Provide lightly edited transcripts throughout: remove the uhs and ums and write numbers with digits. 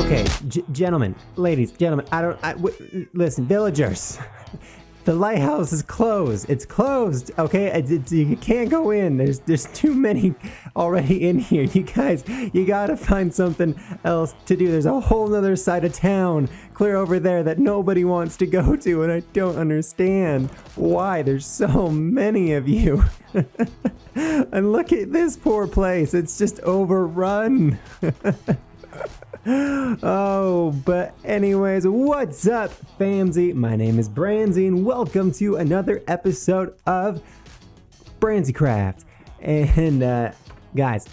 Okay, gentlemen, ladies, gentlemen, listen, villagers. The lighthouse is closed. It's closed, okay? You can't go in. There's too many already in here. You guys, you gotta find something else to do. There's a whole other side of town clear over there that nobody wants to go to, and I don't understand why there's so many of you. And look at this poor place. It's just overrun. Oh, but anyways, what's up, famsy? My name is Branzy, and welcome to another episode of Branzycraft. And guys,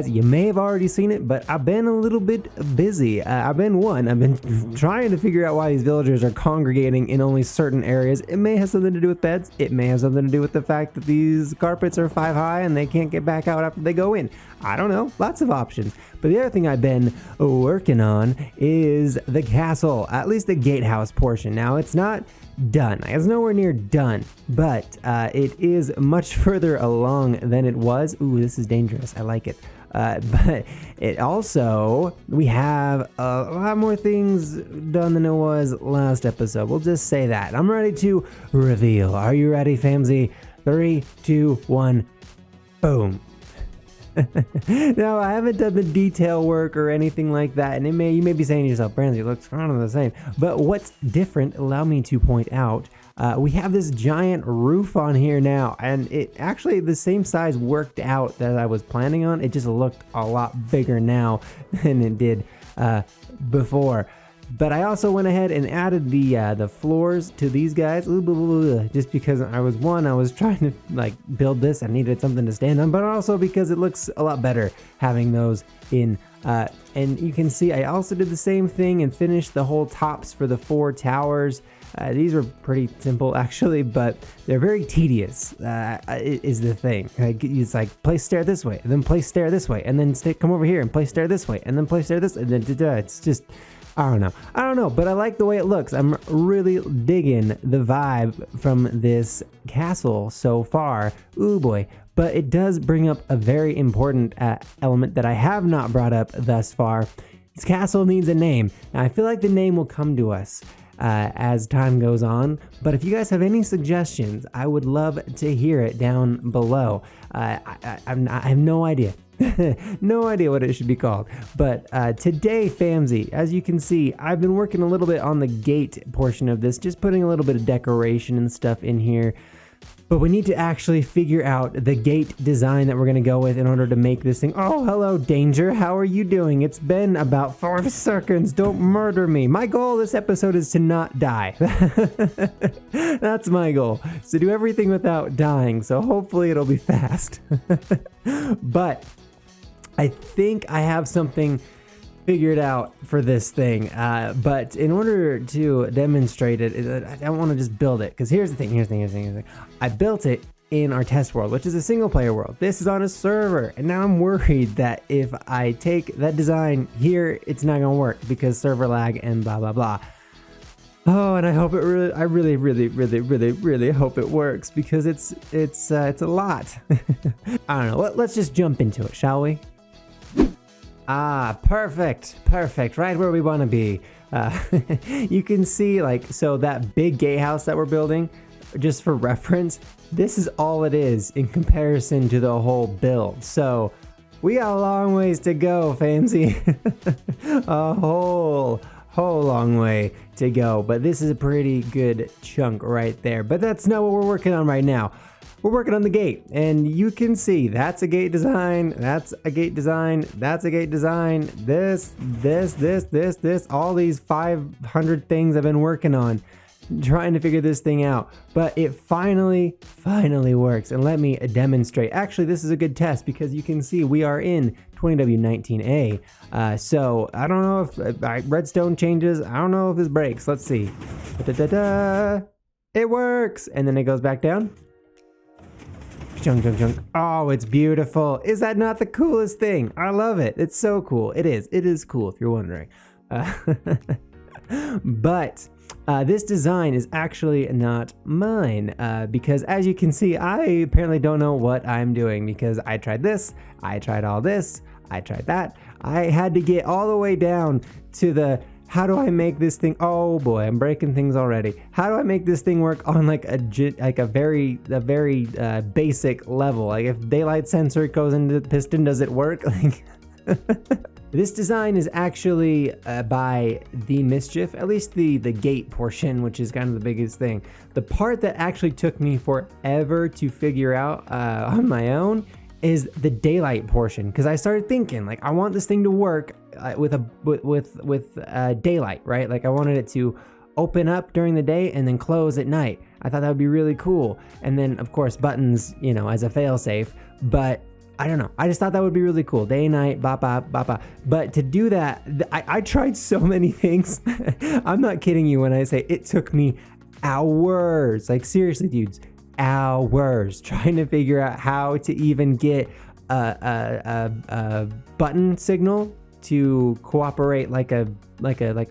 you may have already seen it, but I've been a little bit busy. I've been trying to figure out why these villagers are congregating in only certain areas. It may have something to do with beds. It may have something to do with the fact that these carpets are 5 high and they can't get back out after they go in. I don't know, lots of options. But the other thing I've been working on is the castle, at least the gatehouse portion. Now, it's not done. It's nowhere near done, but it is much further along than it was. Ooh, this is dangerous. I like it. But it also, we have a lot more things done than it was last episode. We'll just say that. I'm ready to reveal. Are you ready, famsy? 3, 2, 1, boom. Now, I haven't done the detail work or anything like that, and you may be saying to yourself, Branzy, it looks kind of the same. But what's different, allow me to point out, we have this giant roof on here now, and it actually, the same size worked out that I was planning on. It just looked a lot bigger now than it did before. But I also went ahead and added the floors to these guys, just because I was trying to like build this. I needed something to stand on, but also because it looks a lot better having those in. And you can see I also did the same thing and finished the whole tops for the 4 towers. These were pretty simple actually, but they're very tedious, is the thing. It's like place stair this way, and then place stair this way, and then come over here and place stair this way, and then place stair this, and then it's just, I don't know, but I like the way it looks. I'm really digging the vibe from this castle so far. Ooh boy. But it does bring up a very important element that I have not brought up thus far. This castle needs a name. Now, I feel like the name will come to us as time goes on, but if you guys have any suggestions, I would love to hear it down below. I have no idea. No idea what it should be called. But today, famsy, as you can see, I've been working a little bit on the gate portion of this, just putting a little bit of decoration and stuff in here. But we need to actually figure out the gate design that we're going to go with in order to make this thing. Oh, hello, Danger. How are you doing? It's been about 5 seconds. Don't murder me. My goal this episode is to not die. That's my goal. Is to do everything without dying. So hopefully it'll be fast. But I think I have something figured out for this thing, but in order to demonstrate it, I don't want to just build it, because here's the thing. I built it in our test world, which is a single player world. This is on a server, and now I'm worried that if I take that design here, it's not gonna work because server lag and blah blah blah. Oh, and I really hope it works, because it's a lot. I don't know. Let's just jump into it, shall we? Ah, perfect, right where we want to be. You can see, like, so that big gatehouse that we're building, just for reference, this is all it is in comparison to the whole build. So we got a long ways to go, famsy. A whole long way to go, but this is a pretty good chunk right there. But that's not what we're working on right now. We're working on the gate, and you can see that's a gate design, that's a gate design, that's a gate design, this, all these 500 things I've been working on, trying to figure this thing out. But it finally works, and let me demonstrate. Actually, this is a good test, because you can see we are in 20W19A, so I don't know if redstone changes, I don't know if this breaks. Let's see. It works, and then it goes back down. Chunk. Oh, it's beautiful. Is that not the coolest thing? I love it. It's so cool. It is cool, if you're wondering. But This design is actually not mine because as you can see, I apparently don't know what I'm doing because I tried this, I tried all this, I tried that. I had to get all the way down to the how do I make this thing? Oh boy, I'm breaking things already. How do I make this thing work on like a very basic level? Like if daylight sensor goes into the piston, does it work? Like this design is actually by The Mischief, at least the gate portion, which is kind of the biggest thing. The part that actually took me forever to figure out on my own is the daylight portion, because I started thinking like I want this thing to work with daylight, right? Like I wanted it to open up during the day and then close at night. I thought that would be really cool. And then of course buttons, you know, as a failsafe, but I don't know. I just thought that would be really cool. Day, night, bop, bop, bop, bop. But to do that, I tried so many things. I'm not kidding you when I say it took me hours. Like seriously, dudes, hours trying to figure out how to even get a button signal to cooperate like a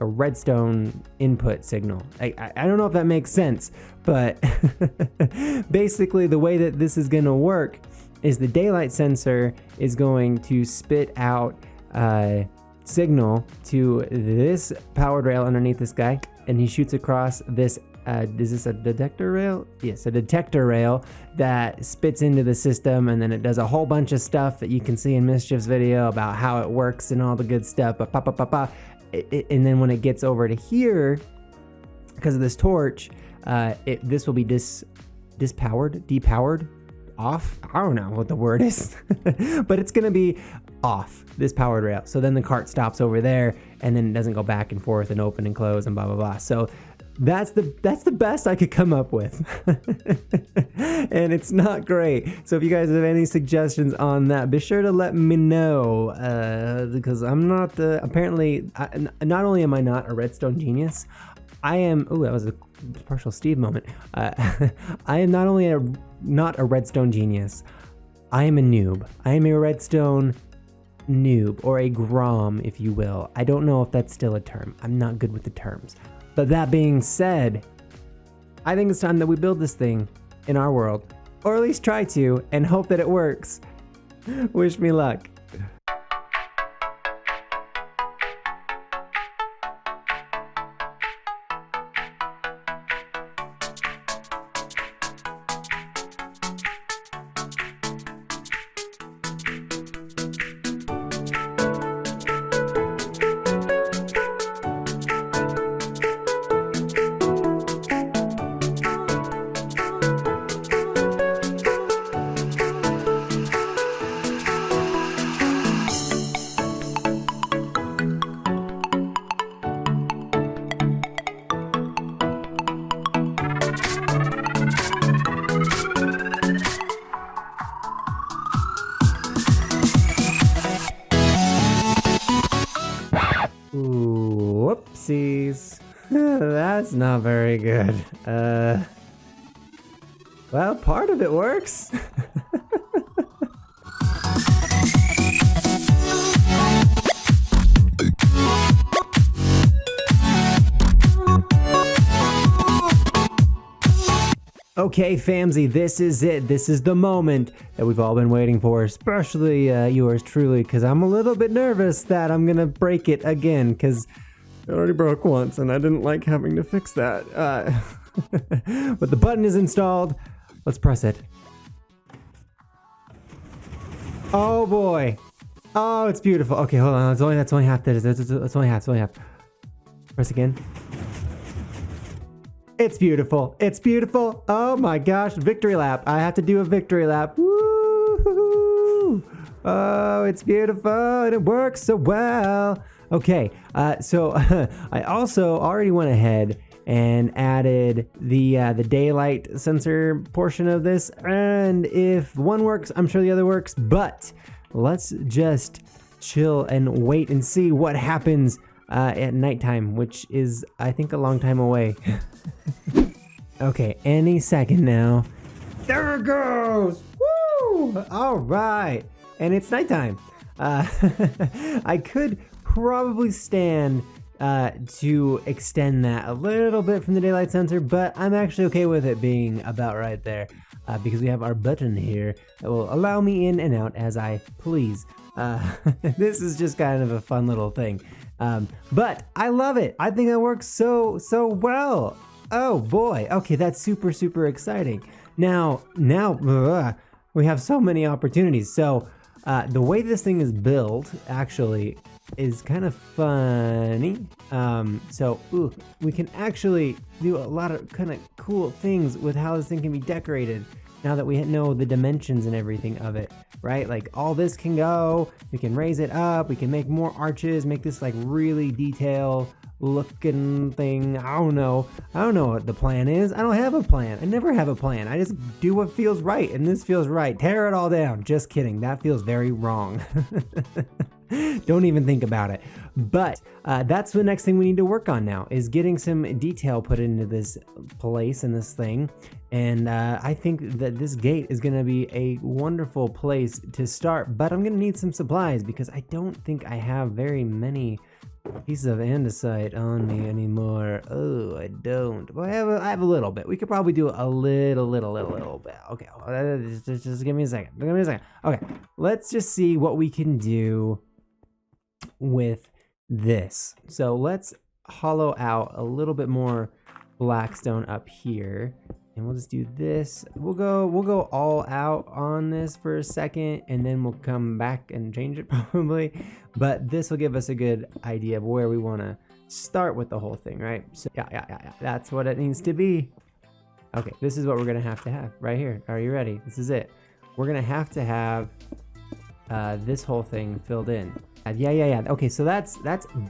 redstone input signal. I don't know if that makes sense, but basically the way that this is going to work is the daylight sensor is going to spit out signal to this powered rail underneath this guy, and he shoots across this is this a detector rail? Yes, a detector rail that spits into the system, and then it does a whole bunch of stuff that you can see in Mischief's video about how it works and all the good stuff. And then when it gets over to here, because of this torch, this will be depowered, off. I don't know what the word is, but it's gonna be off this powered rail. So then the cart stops over there, and then it doesn't go back and forth and open and close and blah blah blah. So that's the best I could come up with. And it's not great. So if you guys have any suggestions on that, be sure to let me know, because I'm not apparently not only am I not a redstone genius, I am. Oh, that was a partial Steve moment. I am not only not a redstone genius, I am a noob. I am a redstone noob, or a grom, if you will. I don't know if that's still a term. I'm not good with the terms. But that being said, I think it's time that we build this thing in our world, or at least try to, and hope that it works. Wish me luck. Whoopsies. That's not very good. Well, part of it works. Okay, famsy, this is it. This is the moment that we've all been waiting for, especially yours truly, because I'm a little bit nervous that I'm gonna break it again, because it already broke once and I didn't like having to fix that. But the button is installed. Let's press it. Oh boy. Oh, it's beautiful. Okay, hold on. That's only half. That's only half. Press again. It's beautiful. It's beautiful. Oh my gosh. Victory lap. I have to do a victory lap. Woo! Oh, it's beautiful and it works so well. Okay, so I also already went ahead and added the daylight sensor portion of this. And if one works, I'm sure the other works. But let's just chill and wait and see what happens at nighttime, which is, I think, a long time away. Okay, any second now. There it goes! Woo! All right, and it's nighttime. I could probably stand to extend that a little bit from the daylight sensor, but I'm actually okay with it being about right there because we have our button here that will allow me in and out as I please. This is just kind of a fun little thing, but I love it. I think it works so well. Oh boy, okay, that's super exciting. Now we have so many opportunities. So the way this thing is built actually is kind of funny. We can actually do a lot of kind of cool things with how this thing can be decorated now that we know the dimensions and everything of it, right? Like all this can go, we can raise it up, we can make more arches, make this like really detailed looking thing. I don't know what the plan is. I don't have a plan. I never have a plan. I just do what feels right, and this feels right. Tear it all down. Just kidding. That feels very wrong. Don't even think about it. But that's the next thing we need to work on now, is getting some detail put into this place and this thing. And I think that this gate is going to be a wonderful place to start, but I'm going to need some supplies because I don't think I have very many pieces of andesite on me anymore. Oh, I don't. Well, I have a little bit. We could probably do a little bit. Okay, just give me a second. Okay, let's just see what we can do with this. So let's hollow out a little bit more blackstone up here, and we'll just do this. We'll go all out on this for a second, and then we'll come back and change it probably. But this will give us a good idea of where we want to start with the whole thing, right? So yeah, that's what it needs to be. Okay, this is what we're gonna have to have right here. Are you ready? This is it. We're gonna have to have this whole thing filled in. Yeah. Okay, so that's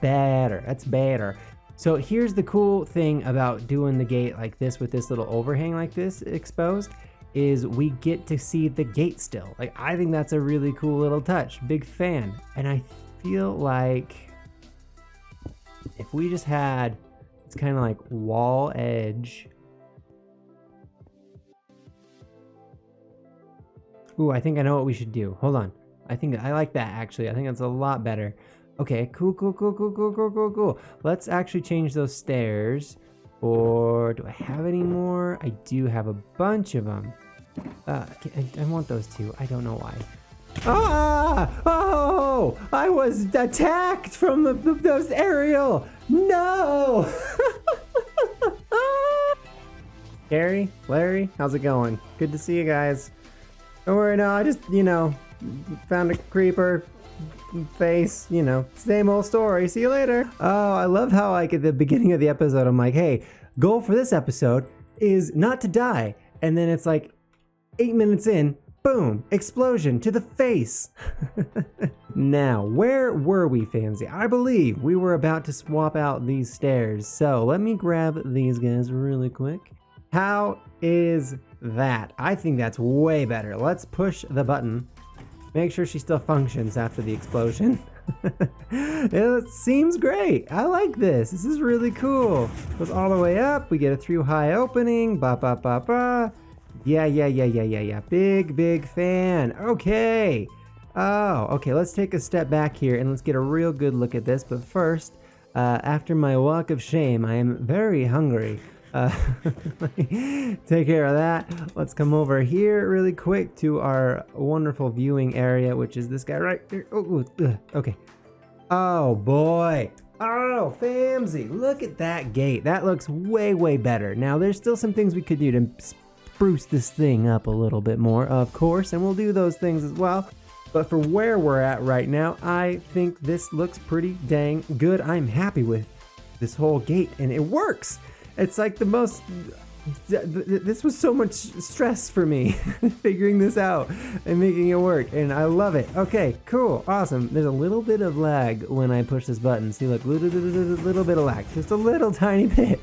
better. That's better. So here's the cool thing about doing the gate like this with this little overhang like this exposed, is we get to see the gate still. Like, I think that's a really cool little touch. Big fan. And I feel like if we just had, it's kind of like wall edge. Ooh, I think I know what we should do. Hold on. I like that actually. I think that's a lot better. Okay, cool. Let's actually change those stairs. Or do I have any more? I do have a bunch of them. I want those two. I don't know why. Oh! I was attacked from those aerial. No! Gary, Larry, how's it going? Good to see you guys. Don't worry, no, I just, found a creeper face, same old story. See you later. Oh, I love how like at the beginning of the episode, I'm like, hey, goal for this episode is not to die. And then it's like 8 minutes in, boom, explosion to the face. Now, where were we, Fancy? I believe we were about to swap out these stairs. So let me grab these guys really quick. How is that? I think that's way better. Let's push the button. Make sure she still functions after the explosion. It seems great. I like this. This is really cool. Goes all the way up. We get a through high opening. Ba. Yeah. Big fan. Okay. Oh, okay. Let's take a step back here and let's get a real good look at this. But first, after my walk of shame, I am very hungry. Take care of that. Let's come over here really quick to our wonderful viewing area, which is this guy right here. Okay. Oh boy. Oh, Famsy, look at that gate. That looks way better. Now, there's still some things we could do to spruce this thing up a little bit more, of course, and we'll do those things as well. But for where we're at right now, I think this looks pretty dang good. I'm happy with this whole gate, and it works. It's like the most, this was so much stress for me, figuring this out and making it work, and I love it. Okay, cool, awesome. There's a little bit of lag when I push this button. See, look, little bit of lag, just a little tiny bit,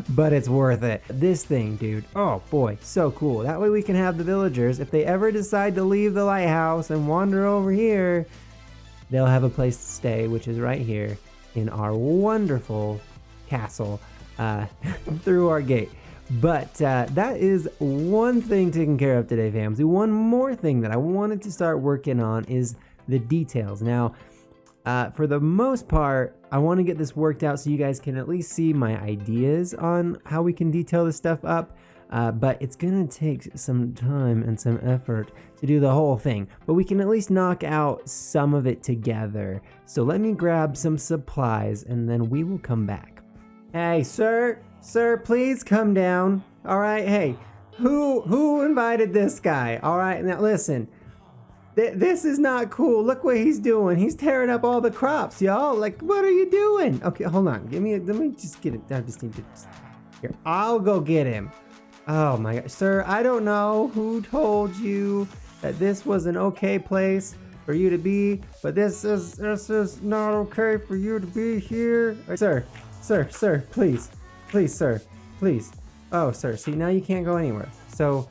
but it's worth it. This thing, dude, oh boy, so cool. That way we can have the villagers, if they ever decide to leave the lighthouse and wander over here, they'll have a place to stay, which is right here in our wonderful castle. Through our gate. But that is one thing taken care of today, family. One more thing that I wanted to start working on is the details. Now, For the most part, I want to get this worked out so you guys can at least see my ideas on how we can detail this stuff up. But it's gonna take some time and some effort to do the whole thing, but we can at least knock out some of it together. So let me grab some supplies and then we will come back. Hey, sir, please come down. All right, hey, who invited this guy? All right, now listen, this is not cool. Look what he's doing. He's tearing up all the crops, y'all. Like, what are you doing? Okay, hold on. Let me just get it. I just need to, here, I'll go get him. Oh my gosh, sir, I don't know who told you that this was an okay place for you to be, but this is not okay for you to be here. Sir, please, sir, please. Oh, sir, see, now you can't go anywhere. So,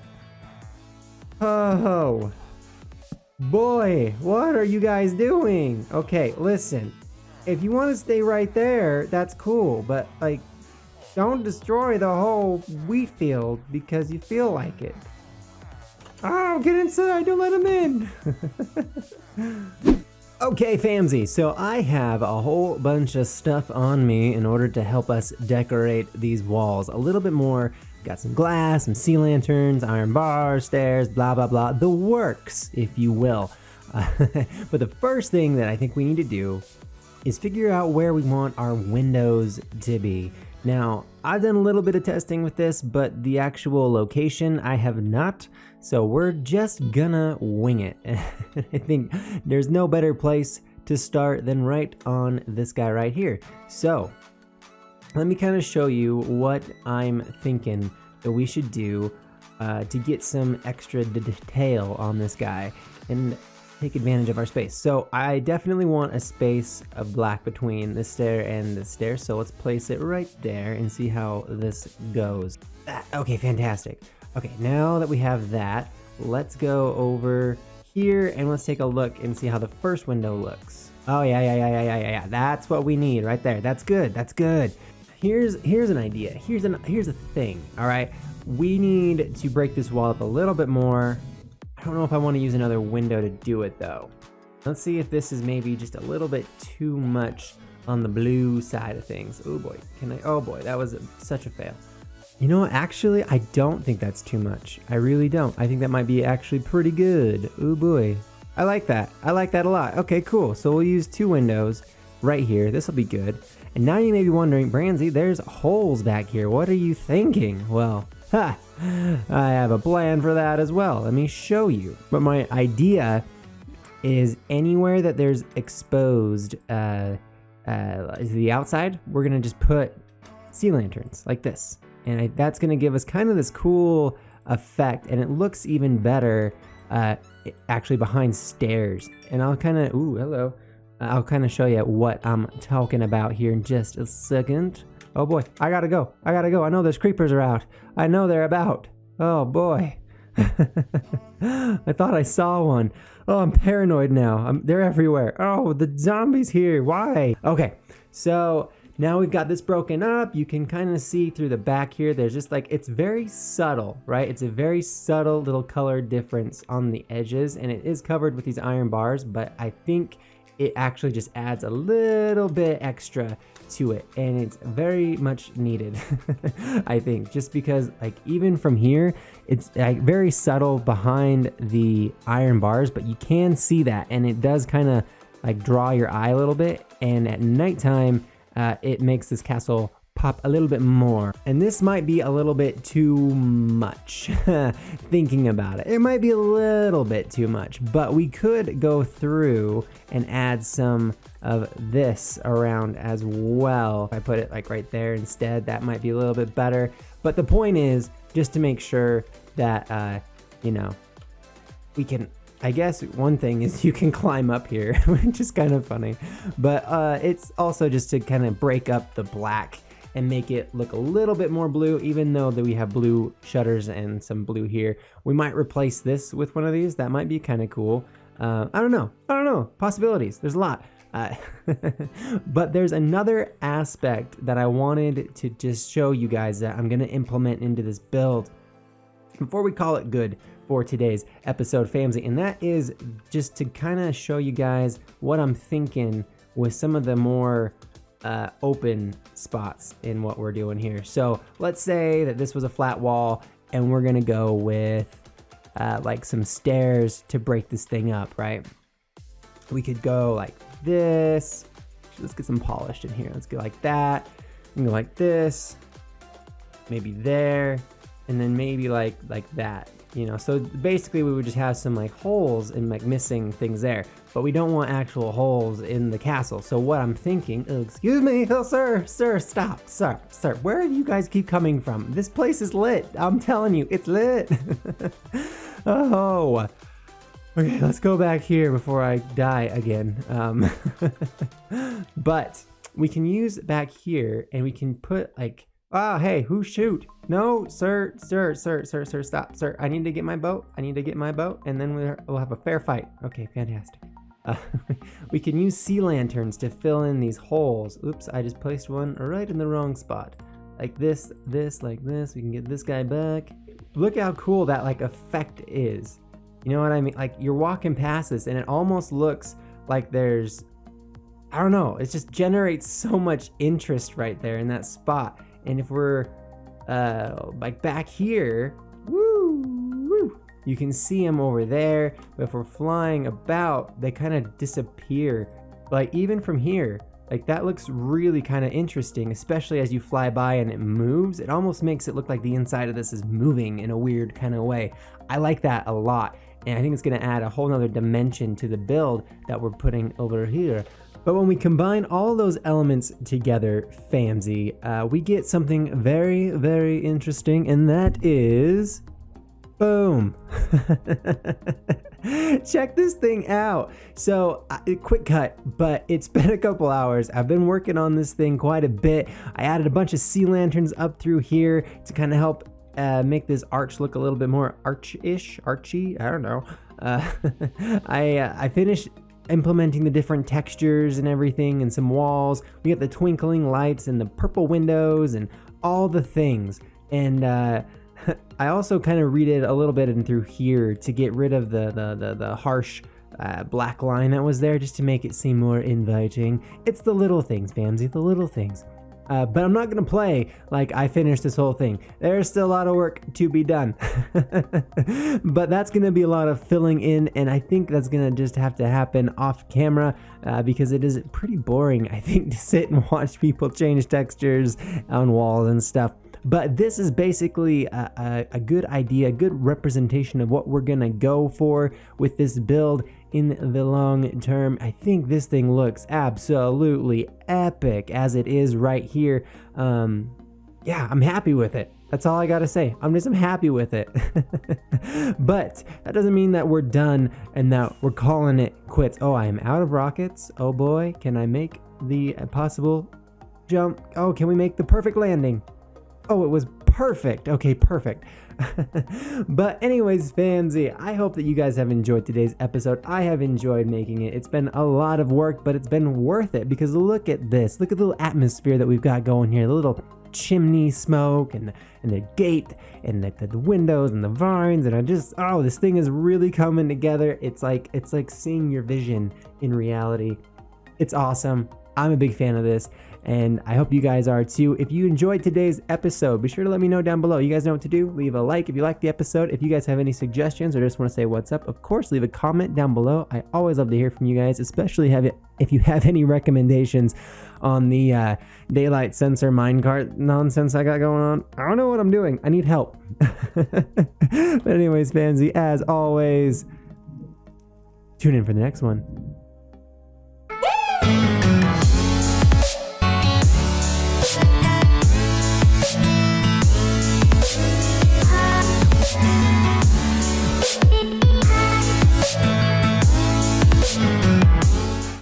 oh, boy, what are you guys doing? Okay, listen, if you want to stay right there, that's cool, but like, don't destroy the whole wheat field because you feel like it. Oh, get inside, don't let him in. Okay, famsy, so I have a whole bunch of stuff on me in order to help us decorate these walls a little bit more. Got some glass, some sea lanterns, iron bars, stairs, blah, blah, blah. The works, if you will. But the first thing that I think we need to do is figure out where we want our windows to be. Now, I've done a little bit of testing with this, but the actual location I have not, so we're just gonna wing it. I think there's no better place to start than right on this guy right here. So, let me kind of show you what I'm thinking that we should do to get some extra detail on this guy and take advantage of our space. So I definitely want a space of black between the stair and the stair. So let's place it right there and see how this goes. Okay, fantastic. Okay, now that we have that, let's go over here and let's take a look and see how the first window looks. Oh yeah. That's what we need right there. That's good. Here's an idea. Here's a thing. All right, we need to break this wall up a little bit more. I don't know if I want to use another window to do it though. Let's see if this is maybe just a little bit too much on the blue side of things. Oh boy, oh boy, that was such a fail. You know, actually, I don't think that's too much. I really don't. I think that might be actually pretty good. Oh boy, I like that. I like that a lot. Okay, cool. So we'll use 2 windows right here. This will be good. And now you may be wondering, Brandsy, there's holes back here. What are you thinking? Well, I have a plan for that as well. Let me show you. But my idea is anywhere that there's exposed the outside, we're gonna just put sea lanterns like this. And that's gonna give us kind of this cool effect, and it looks even better actually behind stairs. And I'll kind of, ooh, hello. I'll kind of show you what I'm talking about here in just a second. Oh boy, I gotta go. I know those creepers are out. I know they're about. Oh boy. I thought I saw one. Oh, I'm paranoid now. They're everywhere. Oh, the zombie's here. Why? Okay, so now we've got this broken up. You can kind of see through the back here. There's just like, it's very subtle, right? It's a very subtle little color difference on the edges, and it is covered with these iron bars, but I think it actually just adds a little bit extra to it, and it's very much needed. I think, just because like even from here it's like very subtle behind the iron bars, but you can see that, and it does kind of like draw your eye a little bit, and at nighttime it makes this castle pop a little bit more. And this might be a little bit too much. Thinking about it, it might be a little bit too much, but we could go through and add some of this around as well. If I put it like right there instead, that might be a little bit better. But the point is just to make sure that you know, we can, I guess one thing is you can climb up here, which is kind of funny, but it's also just to kind of break up the black and make it look a little bit more blue. Even though that we have blue shutters and some blue here, we might replace this with one of these. That might be kind of cool. I don't know, possibilities, there's a lot. But there's another aspect that I wanted to just show you guys that I'm gonna implement into this build before we call it good for today's episode, family, and that is just to kind of show you guys what I'm thinking with some of the more open spots in what we're doing here. So let's say that this was a flat wall and we're gonna go with like some stairs to break this thing up, right? We could go like this. Let's get some polished in here. Let's go like that. We can go like this, maybe there, and then maybe like that. You know, so basically we would just have some like holes and like missing things there, but we don't want actual holes in the castle. So what I'm thinking, oh, excuse me, oh, sir, stop, sir, where do you guys keep coming from? This place is lit. I'm telling you, it's lit. Oh, okay, let's go back here before I die again. But we can use back here and we can put like, oh, hey, who shoot? No, sir, stop, sir. I need to get my boat. And then we'll have a fair fight. Okay, fantastic. We can use sea lanterns to fill in these holes. Oops, I just placed one right in the wrong spot. Like this, like this. We can get this guy back. Look how cool that like effect is. You know what I mean? Like you're walking past this and it almost looks like there's, I don't know, it just generates so much interest right there in that spot. And if we're like back here, woo, you can see them over there. But if we're flying about, they kind of disappear. Like even from here, like that looks really kind of interesting, especially as you fly by and it moves. It almost makes it look like the inside of this is moving in a weird kind of way. I like that a lot. And I think it's gonna add a whole nother dimension to the build that we're putting over here. But when we combine all those elements together, famsy, we get something very, very interesting, and that is, boom. Check this thing out. So, quick cut, but it's been a couple hours. I've been working on this thing quite a bit. I added a bunch of sea lanterns up through here to kind of help make this arch look a little bit more archy, I don't know. I finished implementing the different textures and everything and some walls. We got the twinkling lights and the purple windows and all the things. And I also kind of redid a little bit in through here to get rid of the harsh black line that was there, just to make it seem more inviting. It's the little things, famsy, the little things. But I'm not gonna play like I finished this whole thing. There's still a lot of work to be done. But that's gonna be a lot of filling in, and I think that's gonna just have to happen off camera because it is pretty boring, I think, to sit and watch people change textures on walls and stuff. But this is basically a good idea, a good representation of what we're gonna go for with this build in the long term. I think this thing looks absolutely epic as it is right here. Yeah, I'm happy with it. That's all I gotta say. I'm happy with it. But that doesn't mean that we're done and that we're calling it quits. Oh, I am out of rockets. Oh boy, can I make the possible jump? Oh, can we make the perfect landing? Oh, it was perfect. Okay, perfect. But anyways, famsy, I hope that you guys have enjoyed today's episode. I have enjoyed making it. It's been a lot of work, but it's been worth it because look at this. Look at the little atmosphere that we've got going here. The little chimney smoke and the gate and the windows and the vines, and this thing is really coming together. It's like seeing your vision in reality. It's awesome. I'm a big fan of this, and I hope you guys are too. If you enjoyed today's episode, be sure to let me know down below. You guys know what to do. Leave a like if you like the episode. If you guys have any suggestions or just want to say what's up, of course, leave a comment down below. I always love to hear from you guys, especially if you have any recommendations on the daylight sensor minecart nonsense I got going on. I don't know what I'm doing. I need help. But anyways, famsy, as always, tune in for the next one.